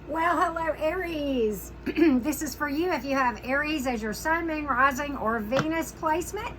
Well, hello, Aries. This is for you if you have Aries as your sun, moon, rising, or Venus placement,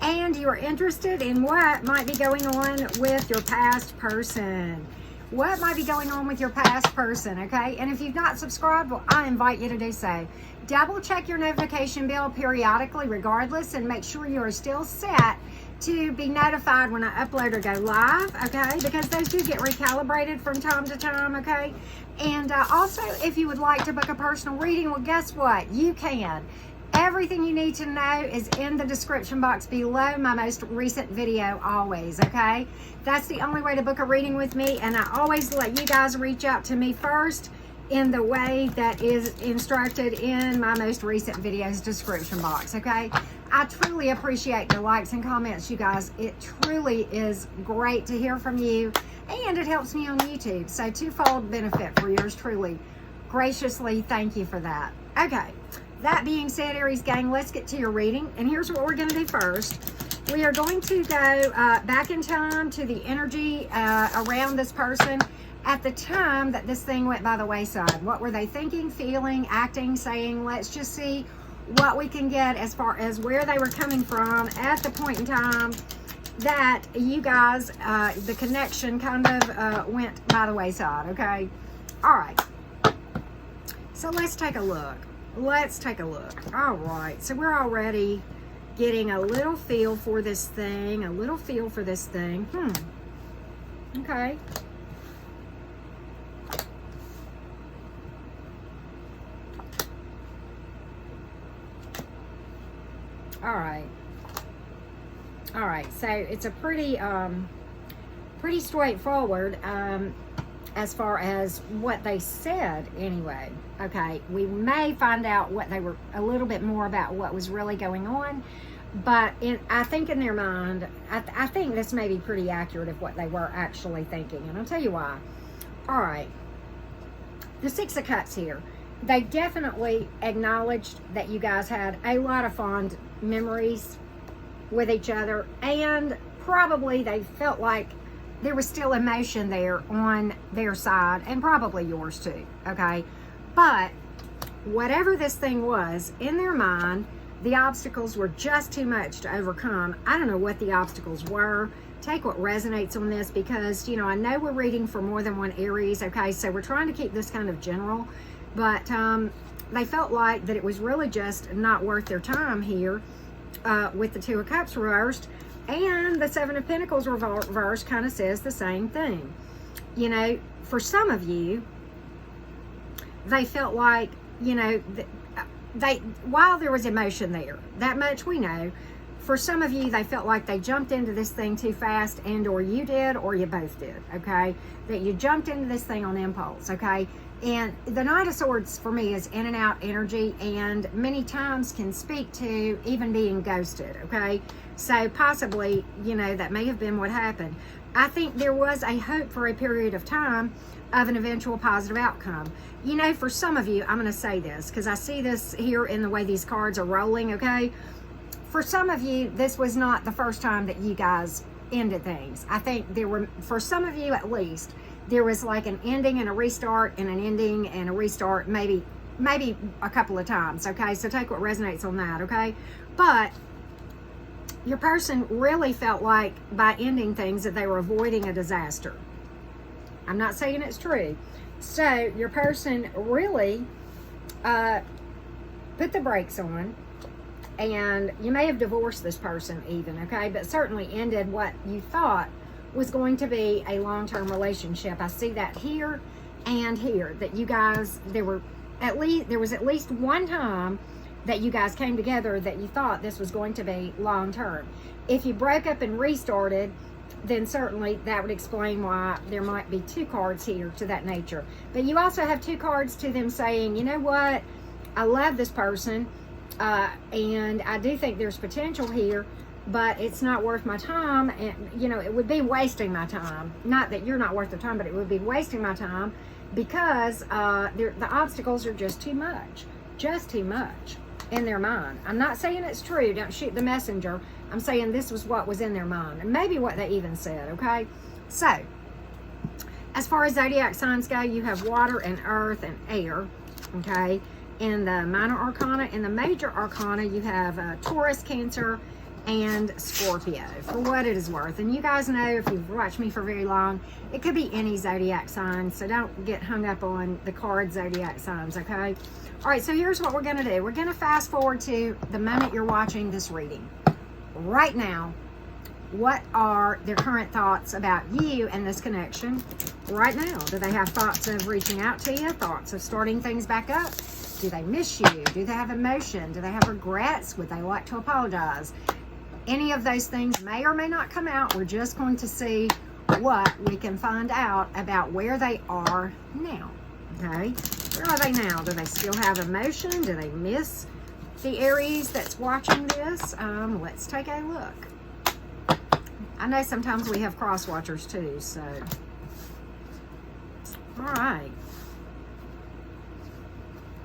and you're interested in what might be going on with your past person. What might be going on with your past person, okay? And if you've not subscribed, well, I invite you to do so. Double check your notification bell periodically regardless, and make sure you are still set to be notified when I upload or go live, okay? Because those do get recalibrated from time to time, okay? And also, if you would like to book a personal reading, well, guess what? You can. Everything you need to know is in the description box below my most recent video always, okay? That's the only way to book a reading with me, and I always let you guys reach out to me first in the way that is instructed in my most recent video's description box, okay? I truly appreciate the likes and comments, you guys. It truly is great to hear from you, and it helps me on YouTube. So twofold benefit for yours truly. Graciously, thank you for that. Okay, that being said, Aries gang, let's get to your reading. And here's what we're going to do first. We are going to go back in time to the energy around this person at the time that this thing went by the wayside. What were they thinking, feeling, acting, saying? Let's just see what we can get as far as where they were coming from at the point in time that you guys, the connection kind of went by the wayside, okay? All right. So let's take a look. Let's take a look. All right. So we're already getting a little feel for this thing, Okay. All right, so it's a pretty straightforward as far as what they said anyway. Okay, we may find out what they were, a little bit more about what was really going on, but I think in their mind, I think this may be pretty accurate of what they were actually thinking, and I'll tell you why. All right, the Six of Cups here. They definitely acknowledged that you guys had a lot of fond memories with each other, and probably they felt like there was still emotion there on their side, and probably yours too, okay? But whatever this thing was, in their mind, the obstacles were just too much to overcome. I don't know what the obstacles were. Take what resonates on this, because, you know, I know we're reading for more than one Aries, okay? So we're trying to keep this kind of general, but they felt like that it was really just not worth their time here with the Two of Cups reversed, and the Seven of Pentacles reversed kind of says the same thing. You know, for some of you, they felt like, you know, while there was emotion there, that much we know, for some of you, they felt like they jumped into this thing too fast, and or you did, or you both did, okay? That you jumped into this thing on impulse, okay? And the Knight of Swords for me is in and out energy, and many times can speak to even being ghosted, okay? So possibly, you know, that may have been what happened. I think there was a hope for a period of time of an eventual positive outcome. You know, for some of you, I'm going to say this because I see this here in the way these cards are rolling, okay? For some of you, this was not the first time that you guys ended things. I think there were, for some of you at least, there was like an ending and a restart, and an ending and a restart, maybe a couple of times, okay? So take what resonates on that, okay? But your person really felt like by ending things that they were avoiding a disaster. I'm not saying it's true. So your person really put the brakes on, and you may have divorced this person even, okay? But certainly ended what you thought was going to be a long-term relationship. I see that here and here, that you guys, there was at least one time that you guys came together that you thought this was going to be long-term. If you broke up and restarted, then certainly that would explain why there might be two cards here to that nature. But you also have two cards to them saying, you know what, I love this person, and I do think there's potential here, but it's not worth my time, and, you know, it would be wasting my time. Not that you're not worth the time, but it would be wasting my time, because the obstacles are just too much in their mind. I'm not saying it's true. Don't shoot the messenger. I'm saying this was what was in their mind, and maybe what they even said, okay? So As far as zodiac signs go, you have water and earth and air, okay? In the minor arcana. In the major arcana, you have Taurus, Cancer, and Scorpio, for what it is worth. And you guys know, if you've watched me for very long, it could be any zodiac sign, so don't get hung up on the card zodiac signs, okay? All right, so here's what we're going to do. We're going to fast forward to the moment you're watching this reading. Right now, what are their current thoughts about you and this connection right now? Do they have thoughts of reaching out to you? Thoughts of starting things back up? Do they miss you? Do they have emotion? Do they have regrets? Would they like to apologize? Any of those things may or may not come out. We're just going to see what we can find out about where they are now. Okay? Where are they now? Do they still have emotion? Do they miss the Aries that's watching this? Let's take a look. I know sometimes we have cross watchers too, so. All right.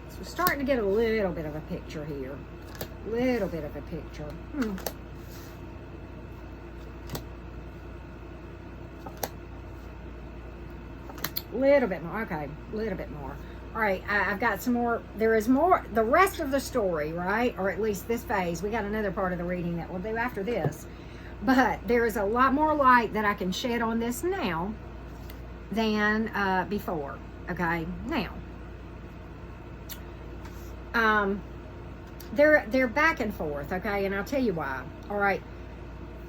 So we're starting to get a little bit of a picture here. Little bit of a picture. Little bit more. Okay, a little bit more. All right, I've got some more. There is more. The rest of the story, right? Or at least this phase. We got another part of the reading that we'll do after this. But there is a lot more light that I can shed on this now than before. Okay, now. They're back and forth, okay? And I'll tell you why. All right.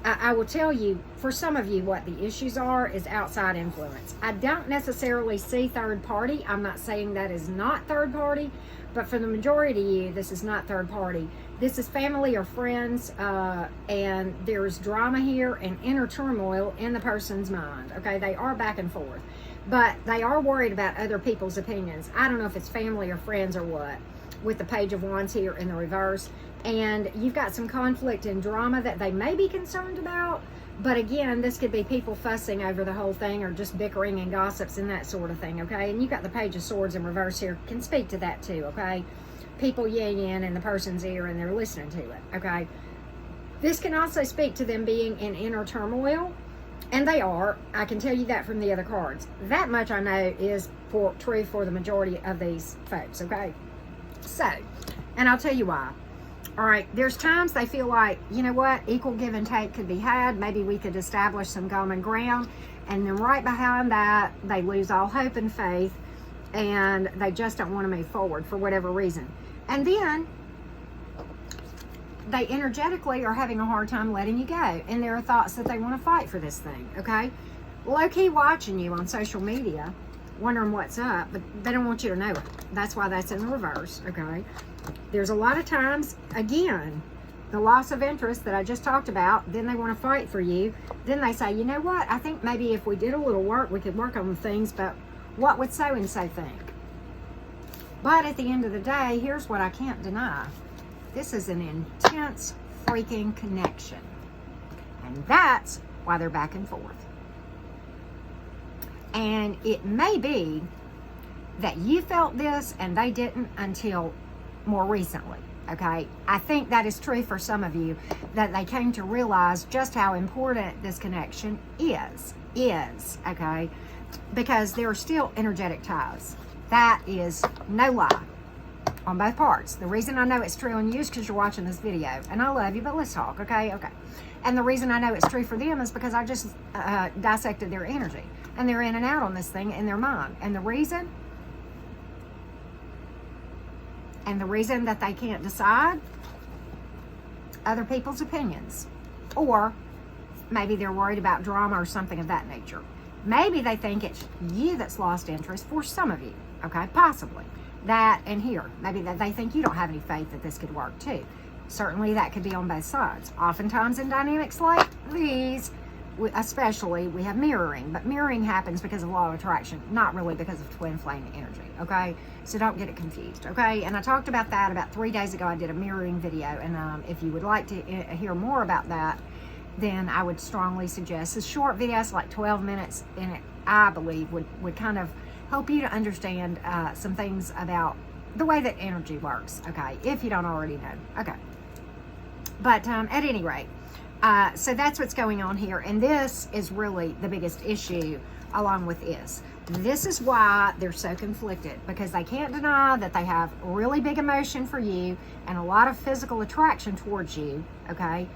I will tell you, for some of you, what the issues are is outside influence. I don't necessarily see third party. I'm not saying that is not third party, but for the majority of you, this is not third party. This is family or friends, and there's drama here and inner turmoil in the person's mind. Okay, they are back and forth, but they are worried about other people's opinions. I don't know if it's family or friends or what, with the Page of Wands here in the reverse. And you've got some conflict and drama that they may be concerned about. But again, this could be people fussing over the whole thing, or just bickering and gossips and that sort of thing, okay? And you've got the Page of Swords in reverse here, can speak to that too, okay? People yelling in the person's ear and they're listening to it, okay? This can also speak to them being in inner turmoil, and they are. I can tell you that from the other cards. That much I know is true for the majority of these folks, okay? So, and I'll tell you why. All right, there's times they feel like, you know what, equal give and take could be had. Maybe we could establish some common ground. And then right behind that, they lose all hope and faith, and they just don't want to move forward for whatever reason. And then they energetically are having a hard time letting you go. And there are thoughts that they want to fight for this thing, okay? Low-key watching you on social media, wondering what's up, but they don't want you to know it. That's why that's in the reverse, okay? There's a lot of times, again, the loss of interest that I just talked about, then they want to fight for you. Then they say, you know what, I think maybe if we did a little work, we could work on things, but what would so-and-so think? But at the end of the day, here's what I can't deny. This is an intense freaking connection. And that's why they're back and forth. And it may be that you felt this and they didn't until more recently, okay? I think that is true for some of you, that they came to realize just how important this connection is, okay? Because there are still energetic ties. That is no lie on both parts. The reason I know it's true on you is because you're watching this video, and I love you, but let's talk, okay? Okay. And the reason I know it's true for them is because I just dissected their energy, and they're in and out on this thing in their mind. And the reason that they can't decide, other people's opinions, or maybe they're worried about drama or something of that nature. Maybe they think it's you that's lost interest for some of you, okay? Possibly. That and here. Maybe that they think you don't have any faith that this could work too. Certainly that could be on both sides. Oftentimes in dynamics like these, especially, we have mirroring. But mirroring happens because of law of attraction, not really because of twin flame energy, okay? So don't get it confused, okay? And I talked about that about 3 days ago. I did a mirroring video. And if you would like to hear more about that, then I would strongly suggest a short video. It's like 12 minutes, and it, I believe, would kind of help you to understand some things about the way that energy works, okay, if you don't already know, okay. But at any rate, so that's what's going on here, and this is really the biggest issue along with this. This is why they're so conflicted, because they can't deny that they have really big emotion for you and a lot of physical attraction towards you, okay?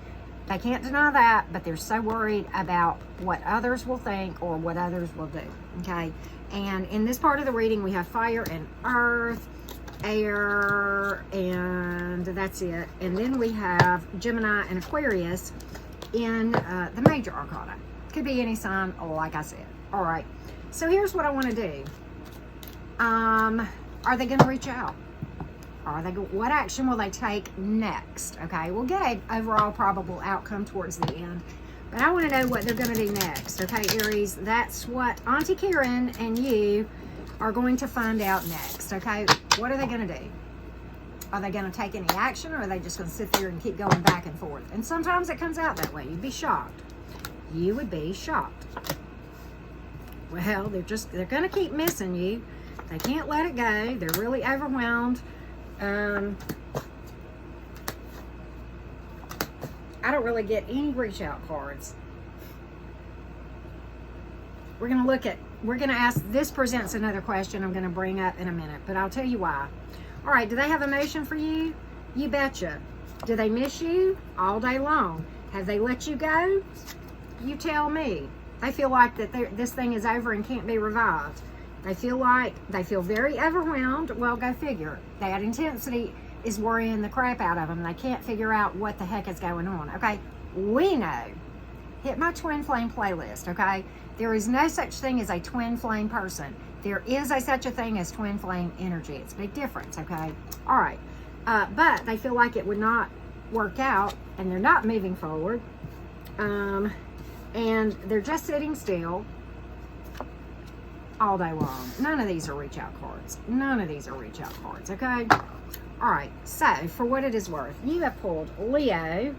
They can't deny that, but they're so worried about what others will think or what others will do, okay? And in this part of the reading, we have fire and earth, air, and that's it. And then we have Gemini and Aquarius in the major arcana. Could be any sign, like I said. All right. So here's what I want to do. Are they going to reach out? What action will they take next? Okay, we'll get an overall probable outcome towards the end, but I want to know what they're going to do next. Okay, Aries, that's what Auntie Karen and you are going to find out next. Okay, what are they going to do? Are they going to take any action, or are they just going to sit there and keep going back and forth? And sometimes it comes out that way. You'd be shocked. You would be shocked. Well, they're going to keep missing you. They can't let it go. They're really overwhelmed. I don't really get any reach out cards. We're going to ask, this presents another question I'm going to bring up in a minute, but I'll tell you why. All right, do they have emotion for you? You betcha. Do they miss you? All day long. Have they let you go? You tell me. They feel like that this thing is over and can't be revived. They feel very overwhelmed. Well, go figure. That intensity is worrying the crap out of them. They can't figure out what the heck is going on. Okay, we know. Hit my twin flame playlist. Okay, there is no such thing as a twin flame person. There is such a thing as twin flame energy. It's a big difference. Okay, all right, but they feel like it would not work out, and they're not moving forward, and they're just sitting still all day long. None of these are reach out cards. None of these are reach out cards, okay? All right, so for what it is worth, you have pulled Leo,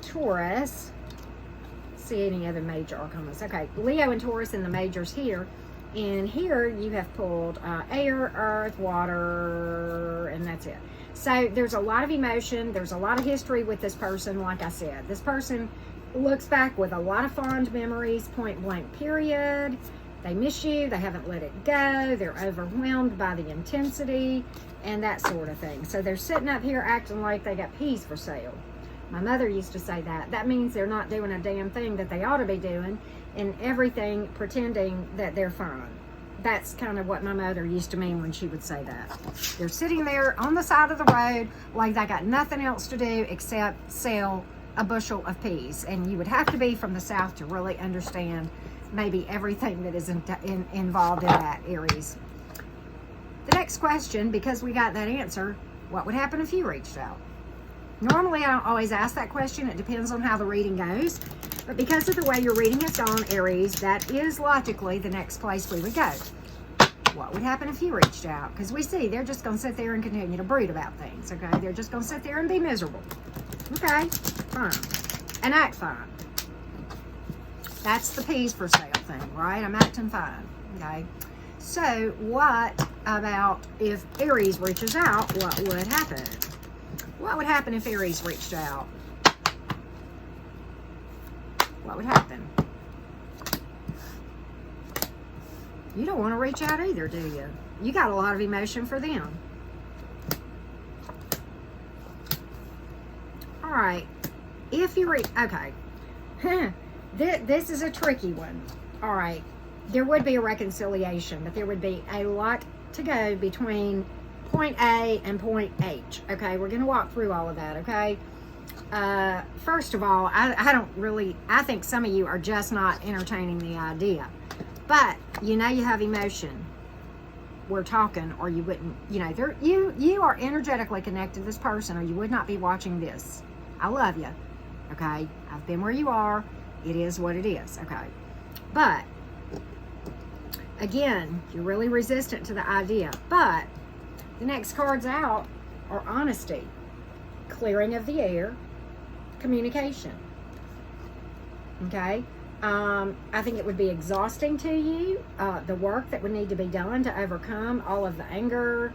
Taurus, see any other major arcanas. Okay, Leo and Taurus in the majors here. And here you have pulled air, earth, water, and that's it. So there's a lot of emotion. There's a lot of history with this person, like I said. This person looks back with a lot of fond memories, point blank period. They miss you. They haven't let it go. They're overwhelmed by the intensity and that sort of thing. So they're sitting up here acting like they got peas for sale. My mother used to say that. That means they're not doing a damn thing that they ought to be doing, and everything pretending that they're fine. That's kind of what my mother used to mean when she would say that. They're sitting there on the side of the road like they got nothing else to do except sell a bushel of peas. And you would have to be from the South to really understand maybe everything that is involved in that, Aries. The next question, because we got that answer, what would happen if you reached out? Normally, I don't always ask that question. It depends on how the reading goes. But because of the way your reading has gone, Aries, that is logically the next place we would go. What would happen if you reached out? Because we see they're just going to sit there and continue to brood about things, okay? They're just going to sit there and be miserable. Okay, fine. And act fine. That's the peas for sale thing, right? I'm acting fine, okay? So what about if Aries reaches out, what would happen? What would happen if Aries reached out? What would happen? You don't want to reach out either, do you? You got a lot of emotion for them. All right. If you okay. This is a tricky one. All right. There would be a reconciliation, but there would be a lot to go between point A and point H. Okay, we're going to walk through all of that, okay? First of all, I think some of you are just not entertaining the idea. But, you know you have emotion. We're talking, or you wouldn't, you know, you are energetically connected to this person, or you would not be watching this. I love you, okay? I've been where you are. It is what it is, okay? But, again, you're really resistant to the idea. But, the next cards out are honesty, clearing of the air, communication. Okay? I think it would be exhausting to you, the work that would need to be done to overcome all of the anger,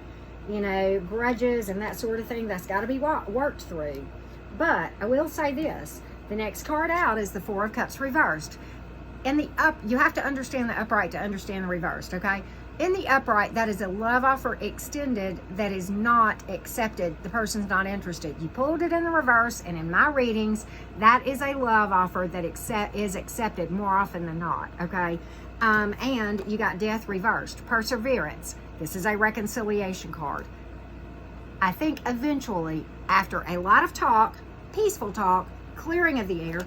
you know, grudges and that sort of thing. That's got to be worked through. But I will say this. The next card out is the Four of Cups reversed. In the you have to understand the upright to understand the reversed, okay? In the upright, that is a love offer extended that is not accepted. The person's not interested. You pulled it in the reverse, and in my readings, that is a love offer that is accepted more often than not, okay? And you got death reversed. Perseverance. This is a reconciliation card. I think eventually, after a lot of talk, peaceful talk, clearing of the air,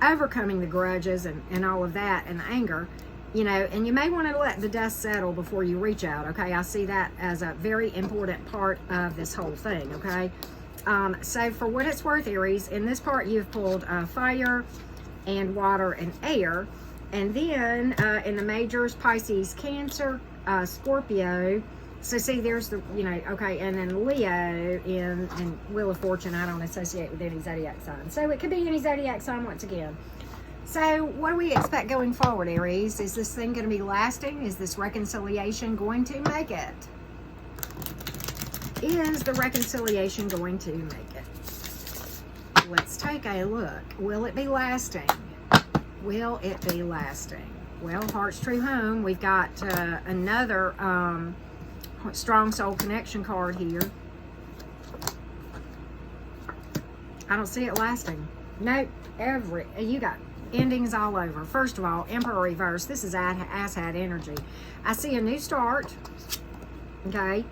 overcoming the grudges and all of that and the anger, you know, and you may want to let the dust settle before you reach out, okay? I see that as a very important part of this whole thing, okay? So for what it's worth, Aries, in this part you've pulled fire and water and air, and then in the majors, Pisces, Cancer, Scorpio. So see, there's the, you know, okay, and then Leo in Wheel of Fortune, I don't associate with any zodiac sign. So it could be any zodiac sign once again. So what do we expect going forward, Aries? Is this thing going to be lasting? Is this reconciliation going to make it? Is the reconciliation going to make it? Let's take a look. Will it be lasting? Will it be lasting? Well, Heart's True Home, we've got another strong soul connection card here. I don't see it lasting. Nope. You got endings all over. First of all, Emperor reverse. This is asshat energy. I see a new start. Okay.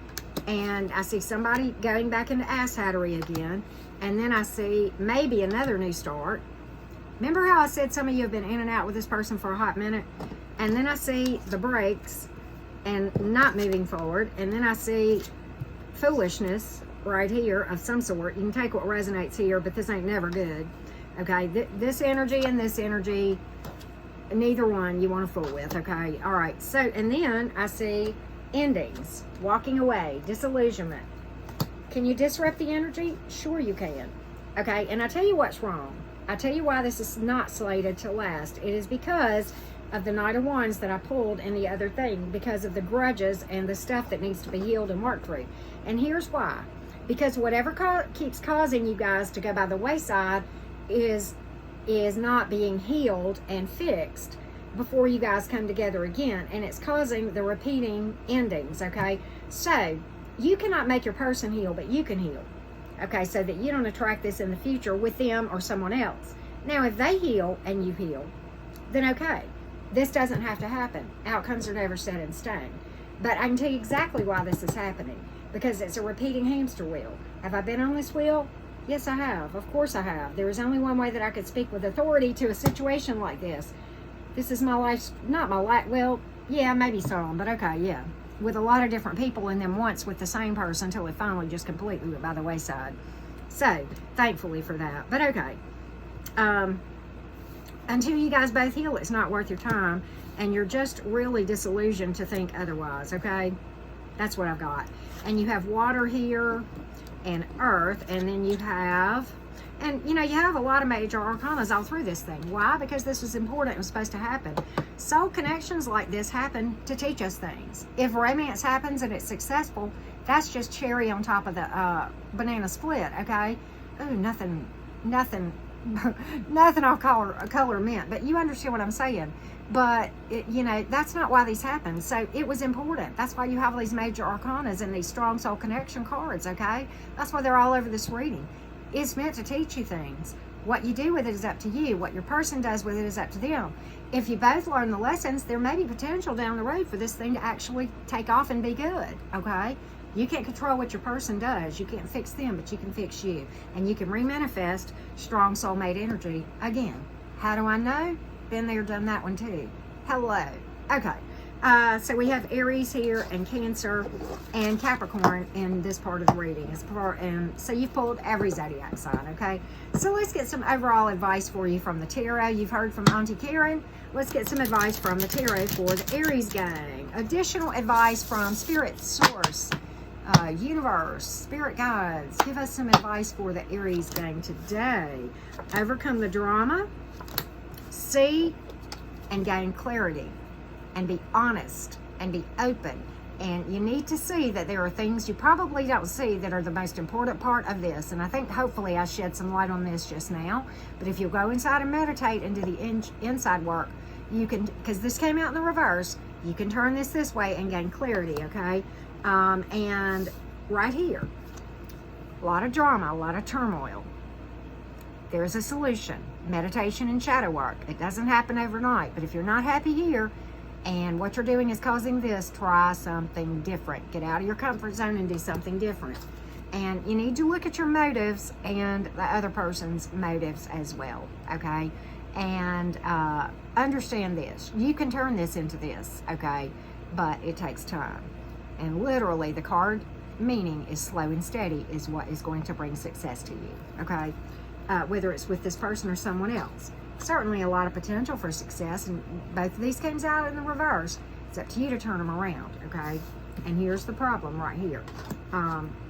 And I see somebody going back into asshattery again. And then I see maybe another new start. Remember how I said some of you have been in and out with this person for a hot minute? And then I see the brakes and not moving forward. And then I see foolishness right here of some sort. You can take what resonates here, but this ain't never good. Okay, this energy and this energy, neither one you want to fool with, okay? All right, so, and then I see endings, walking away, disillusionment. Can you disrupt the energy? Sure you can. Okay, and I tell you what's wrong. I tell you why this is not slated to last. It is because of the Knight of Wands that I pulled in the other thing, because of the grudges and the stuff that needs to be healed and worked through. And here's why. Because whatever keeps causing you guys to go by the wayside is not being healed and fixed before you guys come together again, and it's causing the repeating endings, okay? So you cannot make your person heal, but you can heal, okay, so that you don't attract this in the future with them or someone else. Now if they heal and you heal, then okay, this doesn't have to happen. Outcomes are never set in stone. But I can tell you exactly why this is happening, because it's a repeating hamster wheel. Have I been on this wheel? Yes, I have. Of course I have. There is only one way that I could speak with authority to a situation like this. This is my life, not my life, well, yeah, maybe some, but okay, yeah. With a lot of different people and then once with the same person until it finally just completely went by the wayside. So, thankfully for that. But okay. Until you guys both heal, it's not worth your time. And you're just really disillusioned to think otherwise, okay? That's what I've got. And you have water here and earth, and then you have, and you know, you have a lot of major arcanas all through this thing. Why? Because this was important. It was supposed to happen. Soul connections like this happen to teach us things. If romance happens and it's successful, that's just cherry on top of the banana split, okay? Ooh, nothing I'll color mint, but you understand what I'm saying. But, you know, that's not why these happen. So it was important. That's why you have these major arcanas and these strong soul connection cards, okay? That's why they're all over this reading. It's meant to teach you things. What you do with it is up to you. What your person does with it is up to them. If you both learn the lessons, there may be potential down the road for this thing to actually take off and be good, okay? You can't control what your person does. You can't fix them, but you can fix you. And you can remanifest strong soulmate energy again. How do I know? Been there, done that one too. Hello. Okay. So we have Aries here and Cancer and Capricorn in this part of the reading. And so you've pulled every zodiac sign, okay? So let's get some overall advice for you from the tarot. You've heard from Auntie Karen. Let's get some advice from the tarot for the Aries gang. Additional advice from Spirit Source, Universe, Spirit Guides. Give us some advice for the Aries gang today. Overcome the drama. See and gain clarity, and be honest and be open. And you need to see that there are things you probably don't see that are the most important part of this. And I think hopefully I shed some light on this just now. But if you'll go inside and meditate and do the inside work, you can, because this came out in the reverse, you can turn this way and gain clarity, okay? And right here, a lot of drama, a lot of turmoil. There's a solution. Meditation and shadow work. It doesn't happen overnight, but if you're not happy here and what you're doing is causing this, try something different. Get out of your comfort zone and do something different. And you need to look at your motives and the other person's motives as well, okay? And understand this. You can turn this into this, okay? But it takes time. And literally, the card meaning is slow and steady is what is going to bring success to you, okay? Whether it's with this person or someone else. Certainly a lot of potential for success, and both of these came out in the reverse. It's up to you to turn them around, okay? And here's the problem right here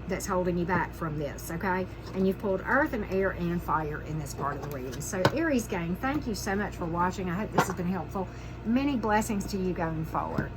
that's holding you back from this, okay? And you've pulled earth and air and fire in this part of the reading. So Aries gang, thank you so much for watching. I hope this has been helpful. Many blessings to you going forward.